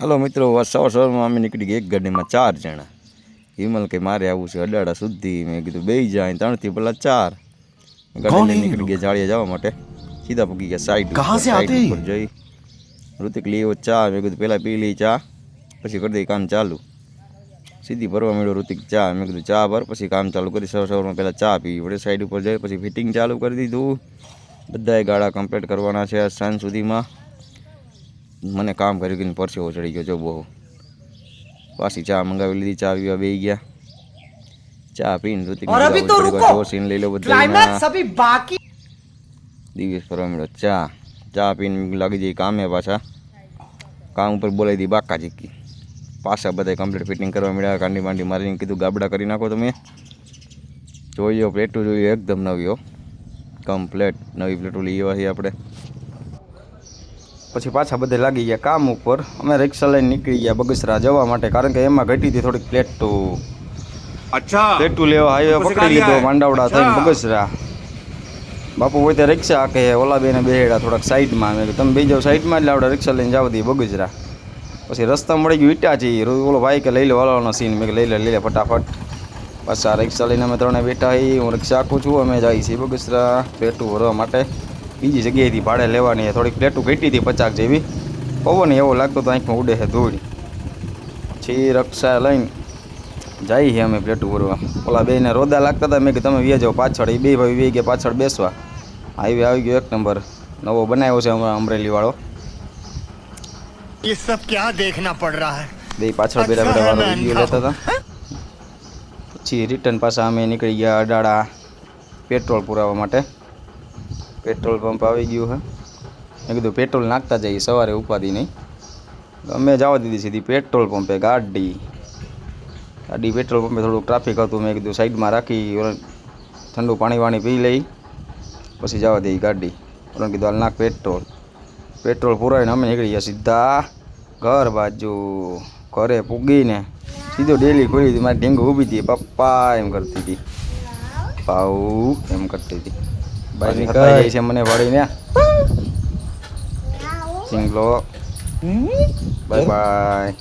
Hello મિત્રો, સવારમાં અમે નીકળી ગયા એક ગાડીમાં 4 જણા. હિમલ કે મારે આવું છે અડાડા સુધી. મેં કીધું બે જાય 3 થી પેલા 4 ગાડી લઈને નીકળી ગયા જાળીયા જવા માટે. સીધા પગી ગયા સાઈડ ઉપર જઈ ઋતિક લીવો ચા. મેં કીધું પહેલાં પી લઈ ચા, પછી કરી દઈ કામ ચાલુ. સીધી ભરવા મળ્યો ઋતિક ચા. મેં કીધું ચા ભર પછી કામ ચાલુ કરી. સવારમાં પહેલાં ચા પી વડે સાઈડ ઉપર જઈ પછી ફિટિંગ ચાલુ કરી દીધું. બધાએ ગાળા કમ્પ્લીટ કરવાના છે સાંજ સુધીમાં. મને કામ કર્યું કે પરસેવો ચડી ગયો જો બહુ. પાછી ચા મંગાવી લીધી, ચા પીવા બેસી ગયા. ચા પીને સીન લઈ લો બધા. દિવસ ફરવા મળ્યો ચા પીને લાગી જઈ કામે. પાછા કામ ઉપર બોલાવી દી બાકા ચીકી. પાછા બધા કમ્પ્લીટ ફિટિંગ કરવા મળ્યા. કાંડી બાંડી મારીને કીધું ગાબડા કરી નાખો તમે. જોઈયો પ્લેટું જોયું એકદમ નવી કમ્પ્લેટ નવી પ્લેટું લઈ આવ્યા છીએ આપણે. પછી પાછા બધે લાગી ગયા કામ ઉપર. અમે રિક્ષા લઈને નીકળી ગયા બગસરા જવા માટે, કારણ કે એમાં ઘટી હતી થોડીક પ્લેટું લેવા હાઈવે પકડી લીધો માંડાવડા થઈને બગસરા. બાપુ હોય ત્યાં રિક્ષા કે ઓલા બેને બેહેડા થોડાક સાઈડમાં. મેં તમે બે જાઓ સાઈડમાં, એટલે આપણે રિક્ષા લઈને જવા દઈએ બગસરા. પછી રસ્તા મળી ગયું ઈટાચી. ઓલો ભાઈ કે લઈ લે વાળવાનો સીન. મેં લઈ લે ફટાફટ. પાછા રિક્ષા લઈને અમે ત્રણે બેઠા છીએ. હું રિક્ષા આખું છું. અમે જઈએ છીએ બગસરા પ્લેટું ભરવા માટે. બીજી જગ્યાએથી ભાડે લેવાની. થોડીક પ્લેટું ઘટી હતી 50 જેવી. પવન એવો લાગતો તો આંખમાં ઉડે છે ધૂળ. પછી રિક્ષા લઈને જઈએ છીએ અમે પ્લેટું ભરવા. ઓલા બેને રોદા લાગતા હતા. મેં કે તમે વ્યા જાઓ પાછળ. એ બે ભાઈ વે ગયા પાછળ બેસવા. હાઈવે આવી ગયો 1 નંબર. નવો બનાવ્યો છે હમણાં અમરેલી વાળો. ये सब क्या देखना पड़ रहा है. બે પાછળ બેઠા બેઠા વાળો વિડીયો લેતા હતા. પછી રિટર્ન પાછા અમે નીકળી ગયા અડાડા પેટ્રોલ પુરાવા માટે. પેટ્રોલ પંપ આવી ગયું છે. મેં કીધું પેટ્રોલ નાખતા જઈએ, સવારે ઉપાધી નહીં. અમે જવા દીધી સીધી પેટ્રોલ પંપે. ગાડી પેટ્રોલ પંપે થોડુંક ટ્રાફિક હતું. મેં કીધું સાઈડમાં રાખી ઠંડુ પાણી પી લઈ પછી જવા દઈ ગાડી. ઓલા કીધું હાલ નાખ પેટ્રોલ પુરાવીને અમે નીકળી ગયા સીધા ઘર બાજુ. ઘરે પૂગીને સીધો ડેલી ખોલી હતી. મારી ઢીંગ ઊભી હતી. પપ્પા એમ કરતી હતી, ભાઉ એમ કરતી હતી. બાઈ જાય છે મને વાળીને. સિંગલો બાય બાય.